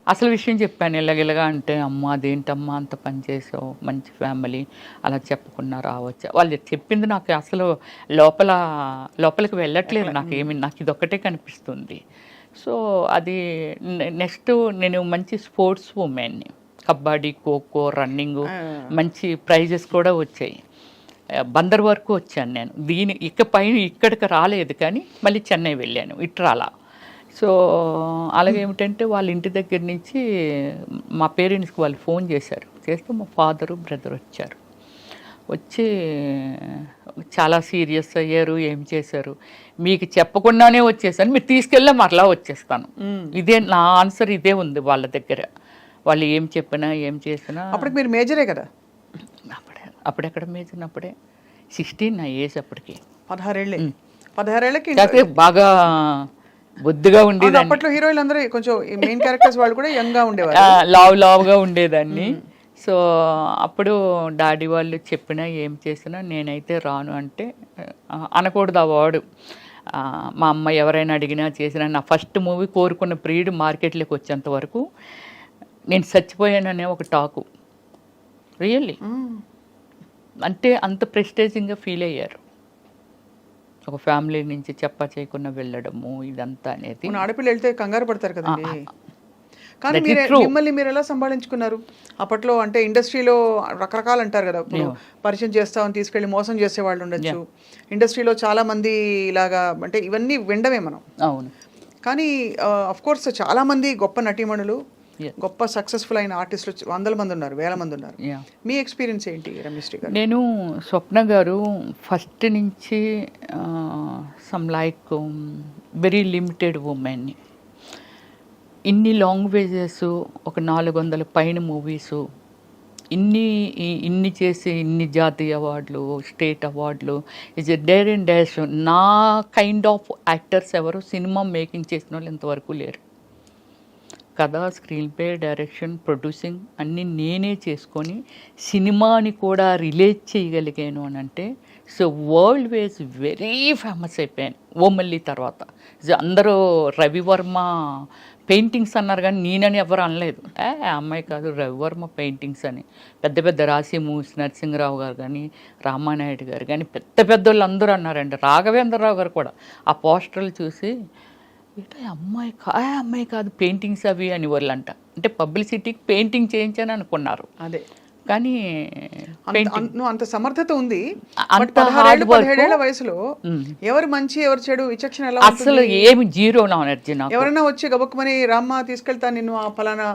అసలు విషయం చెప్పాను. ఇలాగిలాగా అంటే, "అమ్మ అదేంటమ్మా అంత పని చేసావు, మంచి ఫ్యామిలీ అలా చెప్పకుండా రావచ్చా?" వాళ్ళు చెప్పింది నాకు అసలు లోపల లోపలికి వెళ్ళట్లేదు. నాకు ఇదొక్కటే కనిపిస్తుంది. సో, అది నెక్స్ట్ నేను మంచి స్పోర్ట్స్ ఉమెన్‌ని. కబడ్డీ, ఖోఖో, రన్నింగు మంచి ప్రైజెస్ కూడా వచ్చాయి. బందర్ వరకు వచ్చాను నేను. ఇకపై ఇక్కడికి రాలేదు కానీ మళ్ళీ చెన్నై వెళ్ళాను. ఇటు రాలా. సో, అలాగేమిటంటే వాళ్ళ ఇంటి దగ్గర నుంచి మా పేరెంట్స్‌కి వాళ్ళు ఫోన్ చేశారు. చేస్తే మా ఫాదరు, బ్రదర్ వచ్చారు. వచ్చి చాలా సీరియస్ అయ్యారు. ఏం చేశారు? మీకు చెప్పకుండానే వచ్చేసాను. మీరు తీసుకెళ్ళా మరలా వచ్చేస్తాను. ఇదే నా ఆన్సర్ ఇదే ఉంది వాళ్ళ దగ్గర. వాళ్ళు ఏం చెప్పినా, ఏం చేసినా. అప్పటికి మీరు మేజరే కదా? అప్పుడెక్కడ మేజర్? అప్పుడే 16 నా ఏజ్ అప్పటికి. 16 బాగా బొద్దుగా ఉండేదాన్ని. అప్పట్లో హీరోయిన్లు అందరూ కొంచెం మెయిన్ క్యారెక్టర్స్ వాళ్ళు కూడా యంగ్ గా ఉండేవారు. లావుగా ఉండేదాన్ని. సో అప్పుడు డాడీ వాళ్ళు చెప్పినా ఏం చేసినా నేనైతే రాను అంటే అనకూడదు ఆ వాడు. మా అమ్మ ఎవరైనా అడిగినా చేసినా నా ఫస్ట్ మూవీ కోరుకున్న ప్రియుడు మార్కెట్లోకి వచ్చేంత వరకు నేను చచ్చిపోయాననే ఒక టాకు. రియల్లీ అంటే అంత ప్రెస్టేజింగ్గా ఫీల్ అయ్యారు. ఒక ఫ్యామిలీ నుంచి చేయకుండా వెళ్ళడము ఇదంతా అనేది. ఆడపిల్ల వెళ్తే కంగారు పడతారు కదండి. కానీ మిమ్మల్ని మీరు ఎలా సంభాళించుకున్నారు అప్పట్లో? అంటే ఇండస్ట్రీలో రకరకాలు అంటారు కదా, పరిచయం చేస్తామని తీసుకెళ్ళి మోసం చేసే వాళ్ళు ఉండొచ్చు. ఇండస్ట్రీలో చాలా మంది ఇలాగా, అంటే ఇవన్నీ వినడమే మనం. అవును. కానీ అఫ్ కోర్స్ చాలా మంది గొప్ప నటీమణులు, గొప్ప సక్సెస్ఫుల్ అయిన ఆర్టిస్టులు 100 మంది ఉన్నారు, 1000 మంది ఉన్నారు. మీ ఎక్స్పీరియన్స్ ఏంటి రమేశ్రీ గారు? నేను స్వప్న గారు ఫస్ట్ నుంచి సమ్ లైక్ వెరీ లిమిటెడ్ ఉమెన్ని, ఇన్ని లాంగ్వేజెస్, ఒక 400 పైన మూవీసు, ఇన్ని చేసి ఇన్ని జాతీయ అవార్డులు, స్టేట్ అవార్డులు, is a dare and dash. నా కైండ్ ఆఫ్ యాక్టర్స్ ఎవరు సినిమా మేకింగ్ చేసిన వాళ్ళు ఇంతవరకు లేరు. కథ, స్క్రీన్ ప్లే, డైరెక్షన్, ప్రొడ్యూసింగ్ అన్నీ నేనే చేసుకొని సినిమాని కూడా రిలేట్ చేయగలిగాను అని అంటే so world wise very famous అయిపోయాను ఓమల్లి తర్వాత. అందరూ రవివర్మ పెయింటింగ్స్ అన్నారు కానీ నేనని ఎవరు అనలేదు. అమ్మాయి కాదు రవివర్మ పెయింటింగ్స్ అని. పెద్ద పెద్ద రాసి మూవీస్ నరసింహరావు గారు కానీ, రామానాయుడు గారు కానీ పెద్ద వాళ్ళు అందరూ అన్నారండి. రాఘవేంద్రరావు గారు కూడా ఆ పోస్టర్లు చూసి అమ్మాయి కాదు పెయింటింగ్స్ అవి అని వాళ్ళంట. అంటే పబ్లిసిటీకి పెయింటింగ్ చేయించాను అనుకున్నారు. అదే కానీ అంత సమర్థత ఉంది. అంత హార్డ్ వర్క్. 17 వయసులో ఎవరు మంచి ఎవరు చెడు విచక్షణ ఎలా? అసలు ఏమి జీరో నాలెడ్జ్. ఎవరైనా వచ్చి గబక్కుమని రామ్మ తీసుకెళ్తా నిన్ను ఆ ఫలానా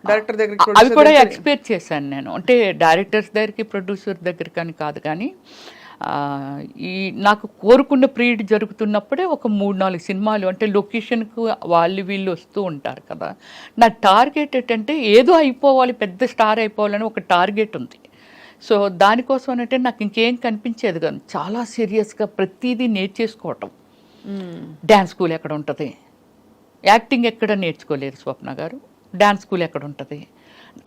డైరెక్టర్ దగ్గరికి, అవి కూడా ఎక్స్పెక్ట్ చేశాను నేను. అంటే డైరెక్టర్స్ దగ్గరికి, ప్రొడ్యూసర్ దగ్గరికి అని కాదు కానీ నాకు కోరుకున్న ప్రియుడు జరుగుతున్నప్పుడే ఒక 3-4 సినిమాలు, అంటే లొకేషన్కు వీళ్ళు వస్తూ ఉంటారు కదా. నా టార్గెట్ ఏంటంటే ఏదో అయిపోవాలి, పెద్ద స్టార్ అయిపోవాలని ఒక టార్గెట్ ఉంది. సో దానికోసం అంటే నాకు ఇంకేం కనిపించేది కాదు. చాలా సీరియస్గా ప్రతిదీ నేర్చేసుకోవటం. డ్యాన్స్ స్కూల్ ఎక్కడ ఉంటుంది, యాక్టింగ్ ఎక్కడ నేర్చుకోలేరు స్వప్న గారు, డ్యాన్స్ స్కూల్ ఎక్కడ ఉంటుంది,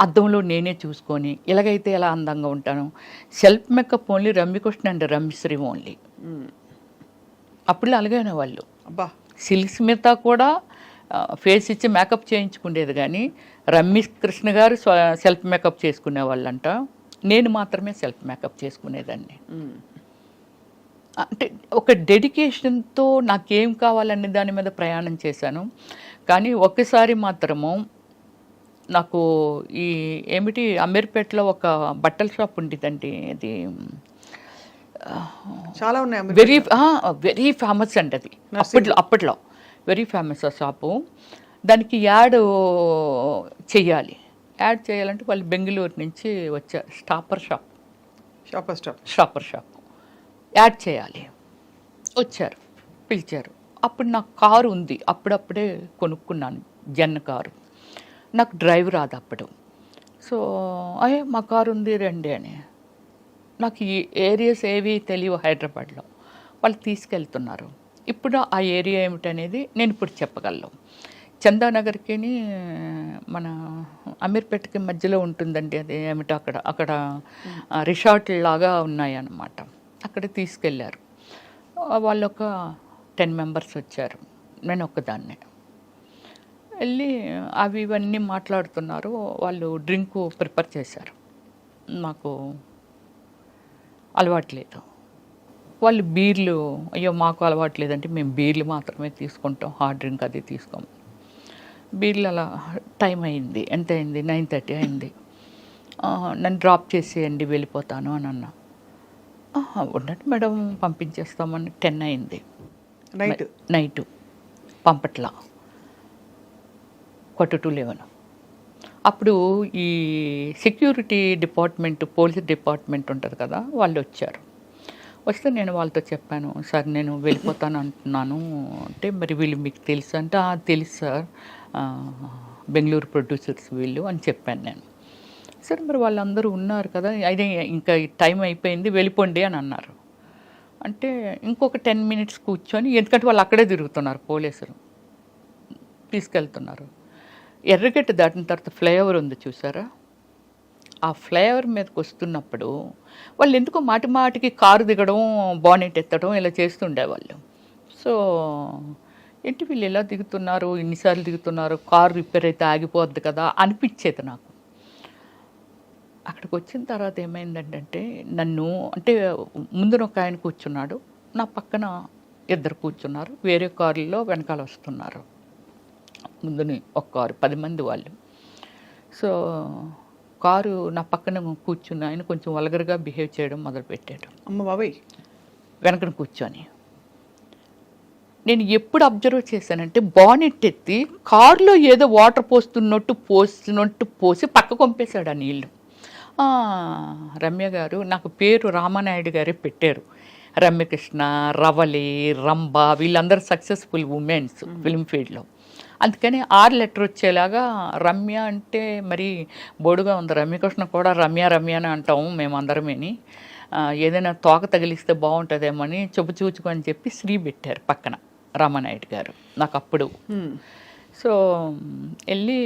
అద్దంలో నేనే చూసుకొని ఇలాగైతే ఎలా అందంగా ఉంటాను. Self makeup only Ramyakrishna and Ramyasri only. అప్పుడు అలాగైనా వాళ్ళు సిల్క్ స్మిత కూడా ఫేస్ ఇచ్చి మేకప్ చేయించుకునేది కానీ రమ్యకృష్ణ గారు సెల్ఫ్ మేకప్ చేసుకునే వాళ్ళంట. నేను మాత్రమే సెల్ఫ్ మేకప్ చేసుకునేదాన్ని. అంటే ఒక డెడికేషన్తో నాకేం కావాలనే దాని మీద ప్రయాణం చేశాను. కానీ ఒక్కసారి మాత్రము నాకు ఏమిటి అమీర్పేటలో ఒక బట్టల షాప్ ఉండేదండి. అది చాలా ఉన్నాయి, వెరీ ఫేమస్ అండి అది. అప్పట్లో వెరీ ఫేమస్ ఆ షాపు. దానికి యాడ్ చేయాలంటే వాళ్ళు బెంగళూరు నుంచి వచ్చారు. షాపర్ షాప్ యాడ్ చేయాలి వచ్చారు, పిలిచారు. అప్పుడు నాకు కారు ఉంది, అప్పుడప్పుడే కొనుక్కున్నాను జెన్ కారు. నాకు డ్రైవ్ రాదు అప్పుడు. సో మా కారు ఉంది రండి అని. నాకు ఈ ఏరియాస్ ఏవి తెలియవు హైదరాబాద్లో. వాళ్ళు తీసుకెళ్తున్నారు. ఇప్పుడు ఆ ఏరియా ఏమిటనేది నేను ఇప్పుడు చెప్పగలను. చందానగర్కి మన అమీర్పేటకి మధ్యలో ఉంటుందండి. అది ఏమిటో అక్కడ రిసార్ట్ లాగా ఉన్నాయన్నమాట. అక్కడ తీసుకెళ్ళారు. వాళ్ళు ఒక 10 మెంబర్స్ వచ్చారు, నేను ఒక్కదాన్నే. వెళ్ళి అవి ఇవన్నీ మాట్లాడుతున్నారు. వాళ్ళు డ్రింక్ ప్రిపేర్ చేశారు. నాకు అలవాట్లేదు. వాళ్ళు బీర్లు, అయ్యో మాకు అలవాట్లేదంటే మేము బీర్లు మాత్రమే తీసుకుంటాం, హార్డ్ డ్రింక్ అది తీసుకోము. బీర్లు అలా టైం అయింది. ఎంత అయింది? 9:30 అయింది. నన్ను డ్రాప్ చేసేయండి వెళ్ళిపోతాను అని అన్నా. ఉన్నట్టు మేడం పంపించేస్తామని 10 అయింది నైటు. పంపట్లా 10:45. అప్పుడు ఈ సెక్యూరిటీ డిపార్ట్మెంట్, పోలీస్ డిపార్ట్మెంట్ ఉంటుంది కదా, వాళ్ళు వచ్చారు. వస్తే నేను వాళ్ళతో చెప్పాను, సార్ నేను వెళ్ళిపోతాను అంటున్నాను అంటే, మరి వీళ్ళు మీకు తెలుసు అంటే, తెలుసు సార్, బెంగళూరు ప్రొడ్యూసర్స్ వీళ్ళు అని చెప్పాను నేను. సరే మరి వాళ్ళందరూ ఉన్నారు కదా, అయితే ఇంకా టైం అయిపోయింది వెళ్ళిపోండి అని అన్నారు. అంటే ఇంకొక 10 minutes కూర్చొని, ఎందుకంటే వాళ్ళు అక్కడే తిరుగుతున్నారు పోలీసులు, తీసుకెళ్తున్నారు. ఎర్రగడ్డ దాటిన తర్వాత ఫ్లైఓవర్ ఉంది చూసారా, ఆ ఫ్లైఓవర్ మీదకి వస్తున్నప్పుడు వాళ్ళు ఎందుకో మాటి మాటికి కారు దిగడం, బానెట్ ఎత్తడం ఇలా చేస్తుండేవాళ్ళు. సో ఏంటి వీళ్ళు ఎలా దిగుతున్నారు, ఇన్నిసార్లు దిగుతున్నారు, కారు రిపేర్ అయితే ఆగిపోద్ది కదా అనిపించేది నాకు. అక్కడికి వచ్చిన తర్వాత ఏమైందంటే, నన్ను అంటే ముందున ఒక ఆయన కూర్చున్నాడు, నా పక్కన 2 కూర్చున్నారు, వేరే కారుల్లో వెనకాల వస్తున్నారు. ముందుని ఒక కారు 10 మంది వాళ్ళు. సో కారు నా పక్కన కూర్చున్న ఆయన కొంచెం వల్గర్గా బిహేవ్ చేయడం మొదలుపెట్టాడు. అమ్మ బాబాయ్, వెనకన కూర్చొని. నేను ఎప్పుడు అబ్జర్వ్ చేశానంటే, బానెట్ ఎత్తి కారులో ఏదో వాటర్ పోస్తున్నట్టు పోసి పక్క కొంపేశాడు ఆ నీళ్ళు. రమ్య గారు, నాకు పేరు రామానాయుడు గారే పెట్టారు. రమ్యకృష్ణ, రవలి, రంభ వీళ్ళందరూ సక్సెస్ఫుల్ ఉమెన్స్ ఫిల్మ్ ఫీల్డ్లో. అందుకని 6 letter వచ్చేలాగా రమ్య అంటే మరి బోడుగా ఉంది. రమ్యకృష్ణ కూడా రమ్య అని అంటాము మేమందరమేని. ఏదైనా తోక తగిలిస్తే బాగుంటుందేమో అని చూచుకు అని చెప్పి శ్రీ పెట్టారు పక్కన రామానాయుడు గారు నాకు అప్పుడు. సో వెళ్ళి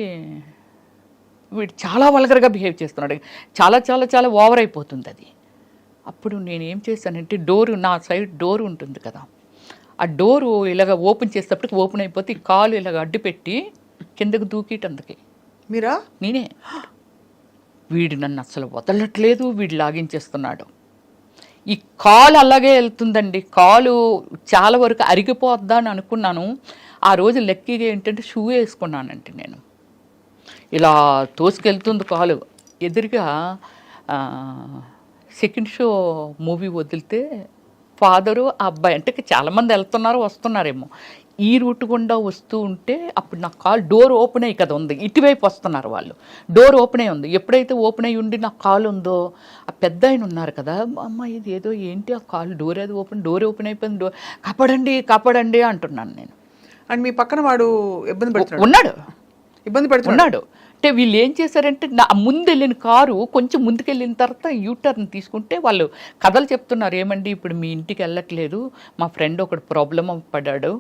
వీడు చాలా వల్గర్గా బిహేవ్ చేస్తున్నాడు, చాలా చాలా చాలా ఓవర్ అయిపోతుంది అది. అప్పుడు నేనేం చేశానంటే, నా సైడ్ డోర్ ఉంటుంది కదా, ఆ డోరు ఇలాగ ఓపెన్ చేసేటప్పటికి ఓపెన్ అయిపోతే ఈ కాలు ఇలాగ అడ్డు పెట్టి కిందకు దూకిటందుకే. మీరా? నేనే. వీడు నన్ను అసలు వదలట్లేదు, వీడు లాగించేస్తున్నాడు. ఈ కాలు అలాగే వెళ్తుందండి, కాలు చాలా వరకు అరిగిపోద్దా అని అనుకున్నాను. ఆ రోజు లక్కీగా ఏంటంటే షూ వేసుకున్నానంటే, నేను ఇలా తోసుకెళ్తుంది కాలు. ఎదురుగా సెకండ్ షో మూవీ వదిలితే ఫాదరు ఆ అబ్బాయి, అంటే చాలామంది వెళ్తున్నారు వస్తున్నారేమో, ఈ రూట్ గుండా వస్తూ ఉంటే అప్పుడు నా కాలు డోర్ ఓపెన్ అయ్యి కదా ఉంది, ఇటువైపు వస్తున్నారు వాళ్ళు, డోర్ ఓపెన్ అయ్యి ఉంది. ఎప్పుడైతే ఓపెన్ అయ్యి ఉండి నా కాలు ఉందో, ఆ పెద్ద ఆయన ఉన్నారు కదా, అమ్మ ఇది ఏదో ఏంటి ఆ కాలు డోర్ డోర్ ఓపెన్ అయిపోయింది, కాపాడండి అంటున్నాను నేను. అండ్ మీ పక్కన వాడు ఇబ్బంది పెడుతున్నాడు, ఇబ్బంది పెడుతున్నాడు. అంటే వీళ్ళు ఏం చేశారంటే, నా ముందు వెళ్ళిన కారు కొంచెం ముందుకెళ్ళిన తర్వాత యూటర్న్ తీసుకుంటే వాళ్ళు కథలు చెప్తున్నారు, ఏమండి ఇప్పుడు మీ ఇంటికి వెళ్ళట్లేదు, మా ఫ్రెండ్ ఒకడు ప్రాబ్లం పడ్డాడు,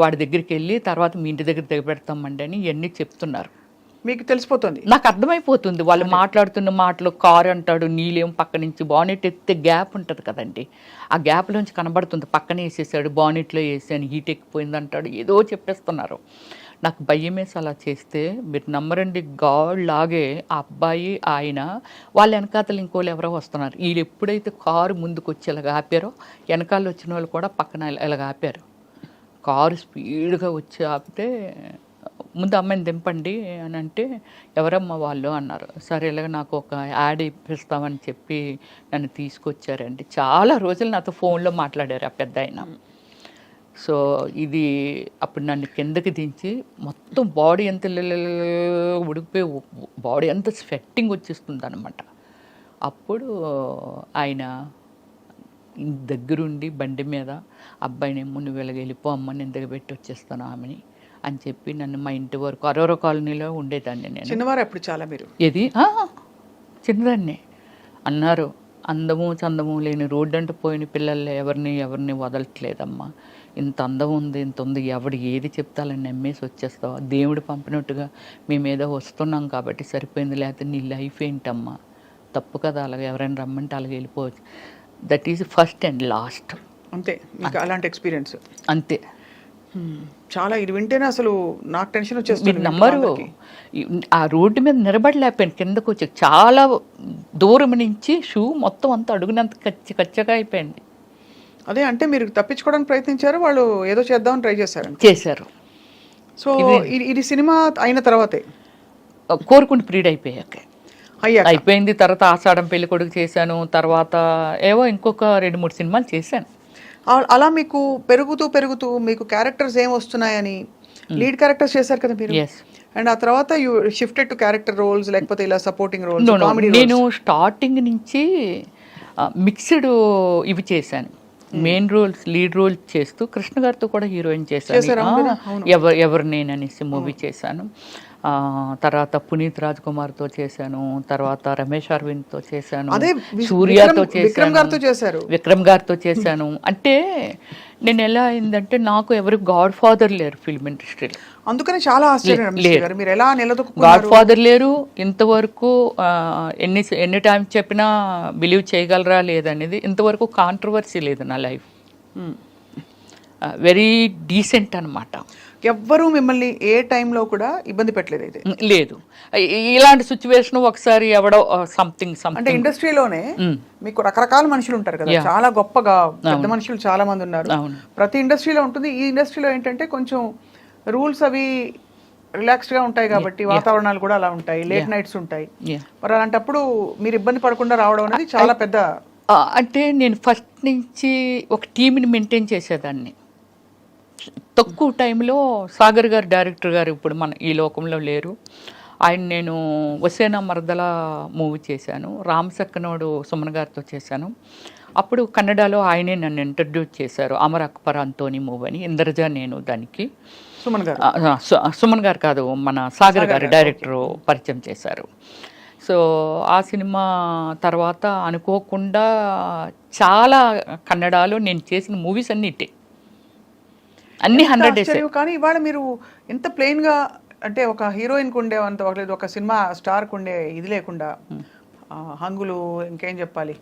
వాడి దగ్గరికి వెళ్ళి తర్వాత మీ ఇంటి దగ్గర దిగబెడతామండి అని ఇవన్నీ చెప్తున్నారు. మీకు తెలిసిపోతుంది, నాకు అర్థమైపోతుంది వాళ్ళు మాట్లాడుతున్న మాటలు. కారు అంటాడు, నీళ్ళేం పక్క నుంచి బానెట్ ఎత్తే గ్యాప్ ఉంటుంది కదండి, ఆ గ్యాప్లోంచి కనబడుతుంది, పక్కనే వేసేసాడు, బానెట్లో వేసాను, హీట్ ఎక్కిపోయింది అంటాడు, ఏదో చెప్పేస్తున్నారు. నాకు భయం వేసి అలా చేస్తే, మీరు నమ్మరండి, గాడ్ లాగే ఆ అబ్బాయి ఆయన వాళ్ళ వెనకాతలు ఇంకోళ్ళు ఎవరో వస్తున్నారు. వీళ్ళు ఎప్పుడైతే కారు ముందుకు వచ్చి ఇలాగ ఆపారో, వెనకాల వచ్చిన వాళ్ళు కూడా పక్కన ఇలాగ ఆపారు. కారు స్పీడ్గా వచ్చి ఆపితే, ముందు అమ్మాయిని దింపండి అని అంటే, ఎవరమ్మా వాళ్ళు అన్నారు. సరే ఇలాగ నాకు ఒక యాడ్ ఇప్పిస్తామని చెప్పి నన్ను తీసుకొచ్చారండి. చాలా రోజులు నాతో ఫోన్లో మాట్లాడారు ఆ పెద్ద ఆయన. సో ఇది అప్పుడు నన్ను కిందకి దించి మొత్తం బాడీ ఎంత ఉడికిపోయి, బాడీ అంత స్వెట్టింగ్ వచ్చేస్తుంది అనమాట. అప్పుడు ఆయన దగ్గరుండి బండి మీద, అబ్బాయినేమో నువ్వు ఇలాగ వెళ్ళిపో అమ్మ, నేను దిగబెట్టి వచ్చేస్తాను ఆమెని అని చెప్పి నన్ను మా ఇంటి వరకు, అరోరా కాలనీలో ఉండేదాన్ని నేను. చిన్నవారు అప్పుడు చాలా మీరు? ఏది చిన్నదాన్ని అన్నారు. అందము చందము లేని రోడ్డు అంటే పోయిన పిల్లలు ఎవరిని వదలట్లేదమ్మా, ఇంత అందం ఉంది, ఇంత ఉంది, ఎవడు ఏది చెప్తాలని నమ్మేసి వచ్చేస్తావు, దేవుడు పంపినట్టుగా మేము ఏదో వస్తున్నాం కాబట్టి సరిపోయింది, లేకపోతే నీ లైఫ్ ఏంటమ్మా, తప్పు కదా, అలాగే ఎవరైనా రమ్మంటే అలాగే వెళ్ళిపోవచ్చు. That is first and last. అంతే, మీకు అలాంటి ఎక్స్పీరియన్స్? అంతే. చాలా ఇది వింటేనే అసలు నాకు టెన్షన్ మీరు వచ్చేస్తుంది నమ్మరు, ఆ రోడ్డు మీద నిలబడలేకపోయాను, కిందకు వచ్చి చాలా దూరం నుంచి షూ మొత్తం అంతా అడుగునంత కచ్చగా అయిపోయింది. అదే అంటే మీరు తప్పించుకోవడానికి ప్రయత్నించారు, వాళ్ళు ఏదో చేద్దామని ట్రై చేశారు. సో ఇది సినిమా అయిన తర్వాతే కోరుకుంటూ ప్రీడ్ అయిపోయాక అయ్యా అయిపోయింది. తర్వాత ఆషాఢం పెళ్లి కొడుకు చేశాను, తర్వాత ఏవో ఇంకొక 2-3 సినిమాలు చేశాను. అలా మీకు పెరుగుతూ పెరుగుతూ మీకు క్యారెక్టర్స్ ఏం వస్తున్నాయని లీడ్ క్యారెక్టర్స్ చేశారు కదా మీరు, అండ్ ఆ తర్వాత you shifted to character roles, లేకపోతే ఇలా సపోర్టింగ్ రోల్స్, కామెడీ రోల్స్? నేను స్టార్టింగ్ నుంచి మిక్స్డ్ ఇవి చేశాను, మెయిన్ రోల్స్ లీడ్ రోల్స్ చేస్తూ కృష్ణ గారితో కూడా హీరోయిన్ చేశాను. ఎవరు నేననేసి మూవీ చేశాను. తర్వాత పునీత్ రాజ్ కుమార్తో చేశాను, తర్వాత రమేష్ అరవింద్తో చేశాను, సూర్యతో చేశాను, విక్రమ్ గారితో చేశాను. అంటే నేను ఎలా అయిందంటే నాకు ఎవరు గాడ్ ఫాదర్ లేరు ఫిల్మ్ ఇండస్ట్రీలో, అందుకని చాలా ఆశ్చర్యం. మీరు ఎలా నిలదొక్కున్నారు? గాడ్ ఫాదర్ లేరు ఇంతవరకు. ఎన్ని టైం చెప్పినా బిలీవ్ చేయగలరా లేదనేది ఇంతవరకు కాంట్రవర్సీ లేదు నా లైఫ్. వెరీ డీసెంట్ అనమాట. ఎవ్వరూ మిమ్మల్ని ఏ టైంలో కూడా ఇబ్బంది పెట్టలేదు అయితే? లేదు. ఇలాంటి సిచ్యువేషన్ ఒకసారి ఎవడో సంథింగ్ అంటే ఇండస్ట్రీలోనే మీకు రకరకాల మనుషులు ఉంటారు కదా, చాలా గొప్పగా పెద్ద మనుషులు చాలా మంది ఉన్నారు, ప్రతి ఇండస్ట్రీలో ఉంటుంది. ఈ ఇండస్ట్రీలో ఏంటంటే కొంచెం రూల్స్ అవి రిలాక్స్డ్ గా ఉంటాయి కాబట్టి వాతావరణాలు కూడా అలా ఉంటాయి, లేట్ నైట్స్ ఉంటాయి. మరి అలాంటప్పుడు మీరు ఇబ్బంది పడకుండా రావడం అనేది చాలా పెద్ద. అంటే నేను ఫస్ట్ నుంచి ఒక టీంని మెయింటైన్ చేసేదాన్ని. తక్కువ టైంలో సాగర్ గారు డైరెక్టర్ గారు ఇప్పుడు మన ఈ లోకంలో లేరు, ఆయన నేను వసేనా మరదల మూవీ చేశాను, రామ్ సక్కనోడు సుమన్ గారితో చేశాను. అప్పుడు కన్నడలో ఆయనే నన్ను ఇంట్రడ్యూస్ చేశారు, అమర్ అక్బర్ అంతోని మూవీ అని. ఇంద్రజ నేను దానికి సుమన్ గారు కాదు, మన సాగర్ గారు డైరెక్టరు పరిచయం చేశారు. సో ఆ సినిమా తర్వాత అనుకోకుండా చాలా కన్నడలో నేను చేసిన మూవీస్ అన్నీ ఇట్టే, అన్ని 100 days. కానీ ఇవాళ మీరు ఎంత ప్లెయిన్ గా, అంటే ఒక హీరోయిన్ కు ఉండే అంత ఒక సినిమా స్టార్ కు ఉండే ఇది లేకుండా హంగులు, ఇంకేం చెప్పాలి,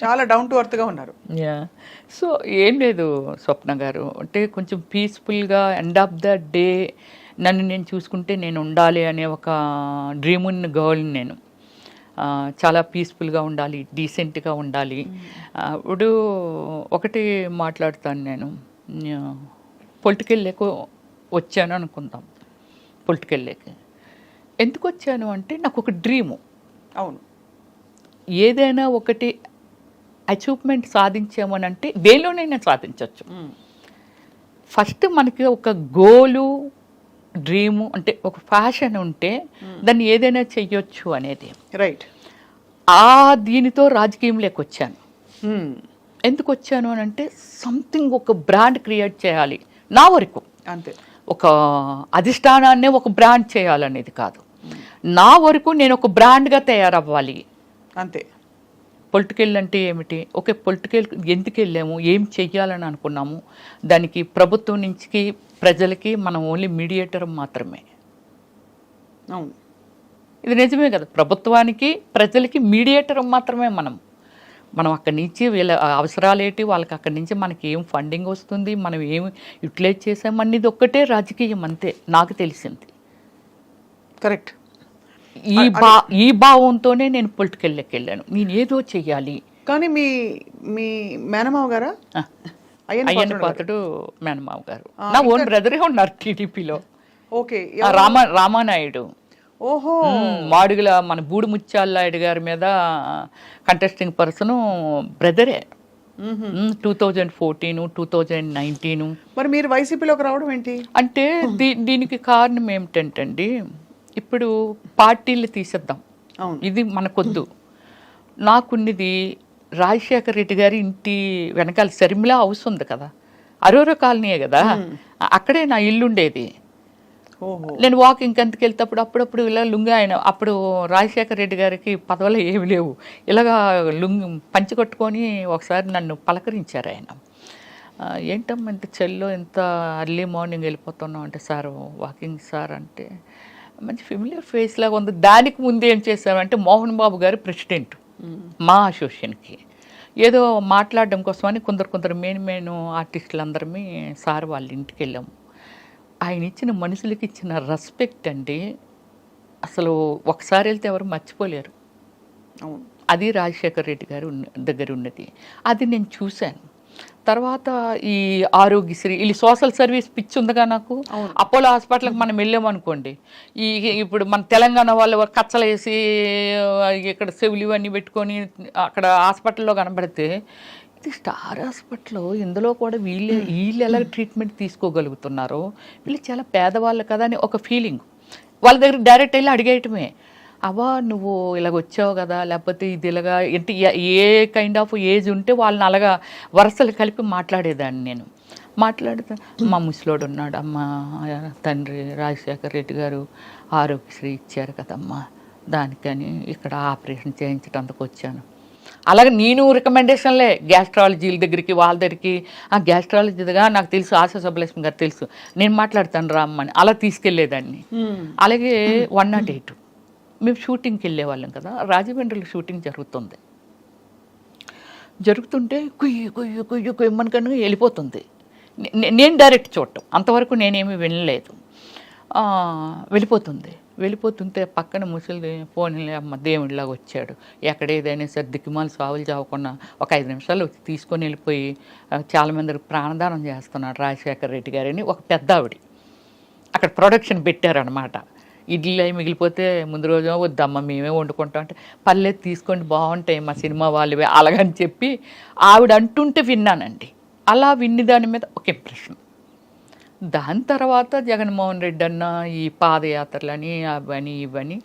చాలా డౌన్ టు ఎర్త్ గా ఉన్నారు. సో ఏం లేదు స్వప్న గారు, అంటే కొంచెం పీస్ఫుల్గా ఎండ్ ఆఫ్ ద డే నన్ను నేను చూసుకుంటే నేను ఉండాలి అనే ఒక డ్రీమ్ ఉన్న గర్ల్ని నేను. చాలా పీస్ఫుల్గా ఉండాలి, డీసెంట్గా ఉండాలి. ఇప్పుడు ఒకటి మాట్లాడుతాను, నేను పొలిటికల్ లేక వచ్చాను అనుకుందాం. పొలిటికల్ లేక ఎందుకు వచ్చాను అంటే నాకు ఒక డ్రీము. అవును, ఏదైనా ఒకటి అచీవ్మెంట్ సాధించామనంటే దేనిలోనైనా సాధించవచ్చు. ఫస్ట్ మనకి ఒక గోలు, డ్రీము, అంటే ఒక ఫ్యాషన్ ఉంటే దాన్ని ఏదైనా చెయ్యొచ్చు అనేది. రైట్. దీనితో రాజకీయంలోకి వచ్చాను. ఎందుకు వచ్చాను అని అంటే సంథింగ్, ఒక బ్రాండ్ క్రియేట్ చేయాలి నా వరకు, అంతే. ఒక అధిష్టానాన్నే ఒక బ్రాండ్ చేయాలనేది కాదు, నా వరకు నేను ఒక బ్రాండ్గా తయారవ్వాలి అంతే. పొలిటికల్ అంటే ఏమిటి, ఓకే పొలిటికల్ ఎందుకు వెళ్ళాము, ఏం చెయ్యాలని అనుకున్నాము, దానికి ప్రభుత్వం నుంచి ప్రజలకి మనం ఓన్లీ మీడియేటర్ మాత్రమే. అవును, ఇది నిజమే కదా, ప్రభుత్వానికి ప్రజలకి మీడియేటర్ మాత్రమే మనం అక్కడి నుంచి వీళ్ళ అవసరాలు ఏంటి, వాళ్ళకి అక్కడి నుంచి మనకి ఏం ఫండింగ్ వస్తుంది, మనం ఏం యూటిలైజ్ చేసామనేది ఒక్కటే రాజకీయం, అంతే నాకు తెలిసింది. కరెక్ట్. ఈ భావంతోనే నేను పొలిటికల్లోకి వెళ్ళాను, నేను ఏదో చెయ్యాలి. కానీ మీ మేనమావ గారా? అయ్యన్న పాత్రుడు మేనమావ గారు నా ఓన్ బ్రదరే ఉన్నారు టీడీపీలో. ఓకే. రామానాయుడు. ఓహో. మాడుగుల మన బూడి ముత్యాలనాయుడు గారి మీద కంటెస్టింగ్ పర్సన్ బ్రదరే. 2014, 2019. మరి మీరు వైసీపీలోకి రావడం ఏంటి? అంటే దీనికి కారణం ఏమిటంటండి, ఇప్పుడు పార్టీలు తీసేద్దాం, ఇది మనకొద్దు. నాకున్నది రాజశేఖర రెడ్డి గారి ఇంటి వెనకాల శర్మిలా హౌస్ ఉంది కదా, అరోరా కాలనీయే కదా, అక్కడే నా ఇల్లు ఉండేది. నేను వాకింగ్ కిందకి వెళ్తేప్పుడు అప్పుడప్పుడు ఇలా లుంగి, ఆయన అప్పుడు రాజశేఖర రెడ్డి గారికి పదవులు ఏమి లేవు, ఇలాగా లుంగి పంచి కట్టుకొని ఒకసారి నన్ను పలకరించారు ఆయన. ఏంటమ్మా ఇంత చెల్లో ఇంత అర్లీ మార్నింగ్ వెళ్ళిపోతున్నాం అంటే, సార్ వాకింగ్ సార్ అంటే, మంచి ఫెమిలియర్ ఫేస్ లాగా ఉంది. దానికి ముందు ఏం చేశారంటే మోహన్ బాబు గారు ప్రెసిడెంట్ మా అసోసియేషన్కి, ఏదో మాట్లాడడం కోసమని కొందరు మెయిన్ ఆర్టిస్టులు అందరమీ సార్ వాళ్ళ ఇంటికి వెళ్ళాము. ఆయన ఇచ్చిన మనుషులకి ఇచ్చిన రెస్పెక్ట్ అండి అసలు ఒకసారి వెళ్తే ఎవరు మర్చిపోలేరు. అవును. అది రాజశేఖర్ రెడ్డి గారు దగ్గర ఉన్నది. అది నేను చూశాను. తర్వాత ఈ ఆరోగ్యశ్రీ వీళ్ళు సోషల్ సర్వీస్ పిచ్చి ఉందిగా నాకు. అపోలో హాస్పిటల్కి మనం వెళ్ళామనుకోండి, ఇప్పుడు మన తెలంగాణ వాళ్ళు కచ్చలు వేసి ఇక్కడ చెవులు ఇవన్నీ పెట్టుకొని అక్కడ హాస్పిటల్లో కనబడితే, ఇది స్టార్ హాస్పిటల్, ఇందులో కూడా వీళ్ళు ఎలా ట్రీట్మెంట్ తీసుకోగలుగుతున్నారో, వీళ్ళు చాలా పేదవాళ్ళు కదా అని ఒక ఫీలింగ్. వాళ్ళ దగ్గర డైరెక్ట్ వెళ్ళి అడిగేయటమే, అవ్వా నువ్వు ఇలాగ వచ్చావు కదా, లేకపోతే ఇది ఇలాగా అంటే ఏ కైండ్ ఆఫ్ ఏజ్ ఉంటే వాళ్ళని అలాగా వరుసలు కలిపి మాట్లాడేదాన్ని నేను. మాట్లాడితే మా ముసలోడు ఉన్నాడు, అమ్మ తండ్రి రాజశేఖర్ రెడ్డి గారు ఆరోగ్యశ్రీ ఇచ్చారు కదమ్మా, దానికని ఇక్కడ ఆపరేషన్ చేయించడానికి వచ్చాను. అలాగే నేను రికమెండేషన్లే గ్యాస్ట్రాలజీల దగ్గరికి వాళ్ళ దగ్గరికి, ఆ గ్యాస్ట్రాలజీగా నాకు తెలుసు, ఆశా సుబ్బలక్ష్మి గారు తెలుసు, నేను మాట్లాడతాను రామ్మని అలా తీసుకెళ్లేదాన్ని. అలాగే 108 మేము షూటింగ్కి వెళ్ళేవాళ్ళం కదా, రాజమండ్రిలో షూటింగ్ జరుగుతుంటే కుయ్యి కుయ్యమనికన్నా వెళ్ళిపోతుంది. నేను డైరెక్ట్ చూడటం అంతవరకు నేనేమీ వినలేదు. వెళ్ళిపోతుంటే పక్కన ముసలి ఫోన్లే అమ్మ దేవుడిలాగా వచ్చాడు, ఎక్కడ ఏదైనా సరే దిక్కుమాలు సావులు చావకుండా ఒక 5 నిమిషాలు వచ్చి తీసుకొని వెళ్ళిపోయి చాలామందికి ప్రాణదానం చేస్తున్నాడు రాజశేఖర్ రెడ్డి గారని ఒక పెద్ద ఆవిడ అక్కడ ప్రొడక్షన్ పెట్టారనమాట. ఇడ్లీ అవి మిగిలిపోతే ముందు రోజు వద్దమ్మ మేమే వండుకుంటాం అంటే, పర్లేదు తీసుకోండి బాగుంటాయి మా సినిమా వాళ్ళవే అలాగని చెప్పి ఆవిడ అంటుంటే విన్నానండి. అలా విన్ని దాని మీద ఒక ఇంప్రెషన్. దాని తర్వాత జగన్మోహన్ రెడ్డి అన్న ఈ పాదయాత్రలని అవని ఇవని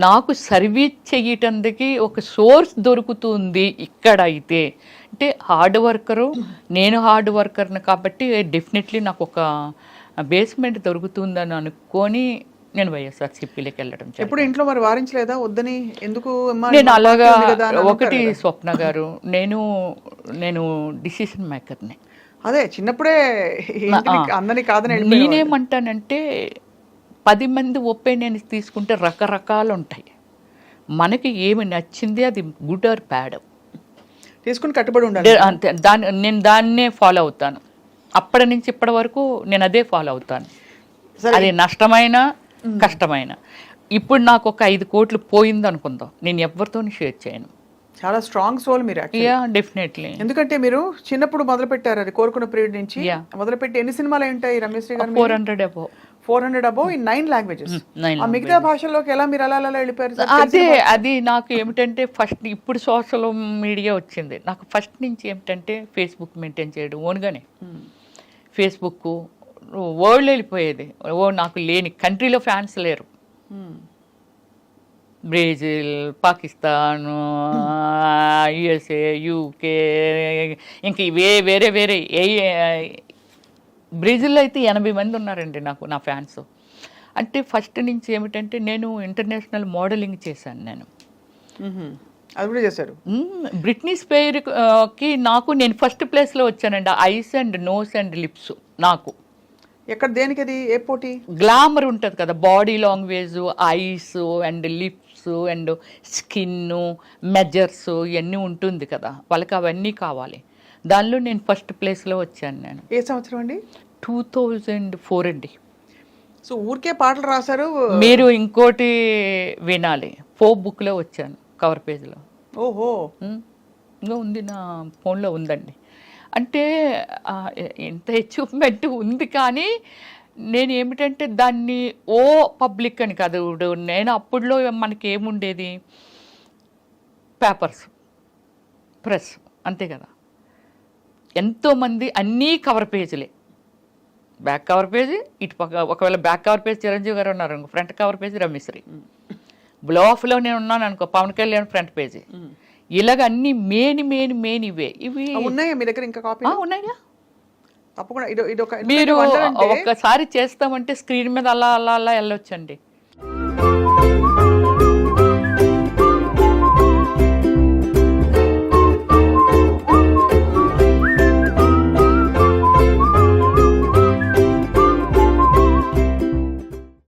నాకు సర్వీస్ చెయ్యటానికి ఒక సోర్స్ దొరుకుతుంది ఇక్కడ. అయితే అంటే హార్డ్ వర్కరు, నేను హార్డ్ వర్కర్ని కాబట్టి డెఫినెట్లీ నాకు ఒక బేస్మెంట్ దొరుకుతుందని అనుకొని నేను వైఎస్ఆర్సీపీలోకి వెళ్ళడం. ఎప్పుడు ఇంట్లో మరి వారించలేదా వద్దని? ఎందుకు నేను అలాగా ఒకటి స్వప్న గారు, నేను డిసిషన్ మేకర్ని. అదే చిన్నప్పుడే అందరినీ కాదని నేనేమంటానంటే 10 మంది ఒపీనియన్స్ తీసుకుంటే రకరకాలు ఉంటాయి. మనకి ఏమి నచ్చింది అది గుడ్ ఆర్ బ్యాడ్ తీసుకుని కట్టుబడి ఉండాలి అంతే. నేను దాన్నే ఫాలో అవుతాను. అప్పటి నుంచి ఇప్పటి వరకు నేను అదే ఫాలో అవుతాను. అది నష్టమైన కష్టమైన. ఇప్పుడు నాకు ఒక 5 కోట్లు పోయింది అనుకుందాం, నేను ఎవరితో షేర్ చేయను. చాలా స్ట్రాంగ్ సోల్ మీరు. డెఫినెట్లీ. ఎందుకంటే మీరు చిన్నప్పుడు మొదలు పెట్టారు, అది కోరుకున్న పీరియడ్ నుంచి మొదలుపెట్టి ఎన్ని సినిమాలు ఉంటాయి రమేశ్వరి గారు? 400 అబౌవ్ ఇన్ 9 లాంగ్వేజెస్. ఆ మిగతా భాషల్లోకి ఎలా మీరు అలా వెళ్ళిపోయారు? అది నాకు ఏమిటంటే ఫస్ట్ ఇప్పుడు సోషల్ మీడియా వచ్చింది, నాకు ఫస్ట్ నుంచి ఏమిటంటే ఫేస్బుక్ మెయింటైన్ చేయడం ఓన్గానే. ఫేస్బుక్ వరల్డ్ వెళ్ళిపోయేది. నాకు లేని కంట్రీలో ఫ్యాన్స్ లేరు. బ్రెజిల్, పాకిస్తాన్, యుఎస్ఏ, యూకే, ఇంకా వేరే బ్రెజిల్లో అయితే 80 మంది ఉన్నారండి నా ఫ్యాన్స్. అంటే ఫస్ట్ నుంచి ఏమిటంటే నేను ఇంటర్నేషనల్ మోడలింగ్ చేశాను. అది కూడా చేశారు. బ్రిట్నీ స్పియర్కి నేను ఫస్ట్ ప్లేస్లో వచ్చానండి. Eyes and nose and lips నాకు. ఎక్కడ దేనికి? అది ఏ పోటీ? గ్లామర్ ఉంటుంది కదా, body language, eyes and lips and skin, measures ఇవన్నీ ఉంటుంది కదా, వాళ్ళకి అవన్నీ కావాలి. దానిలో నేను ఫస్ట్ ప్లేస్లో వచ్చాను. నేను ఏ సంవత్సరం అండి? 2004 అండి. సో ఊరికే పాటలు రాశారు మీరు? ఇంకోటి వినాలి, ఫోక్ బుక్లో వచ్చాను, కవర్ పేజ్లో. ఓహో, ఇంకా ఉంది, నా ఫోన్లో ఉందండి. అంటే ఎంత అచీవ్మెంట్ ఉంది. కానీ నేను ఏమిటంటే దాన్ని పబ్లిక్ అని కాదు. నేను అప్పుడులో మనకి ఏముండేది, పేపర్స్, ప్రెస్, అంతే కదా. ఎంతోమంది అన్నీ కవర్ పేజీలే, బ్యాక్ కవర్ పేజీ, ఇటు పక్క ఒకవేళ బ్యాక్ కవర్ పేజ్ చిరంజీవి గారు ఉన్నారు అనుకో, ఫ్రంట్ కవర్ పేజీ రమేశ్వరి, బ్లోఫ్లో నేను ఉన్నాను అనుకో, పవన్ కళ్యాణ్ ఫ్రంట్ పేజీ. ఇలాగ అన్ని మెయిన్ ఇవే. ఇవి ఉన్నాయా మీ దగ్గర? ఇంకా కాపీ ఉన్నాయా? తప్పకుండా మీరు ఒక్కసారి చేస్తామంటే స్క్రీన్ మీద అలా వెళ్ళొచ్చండి.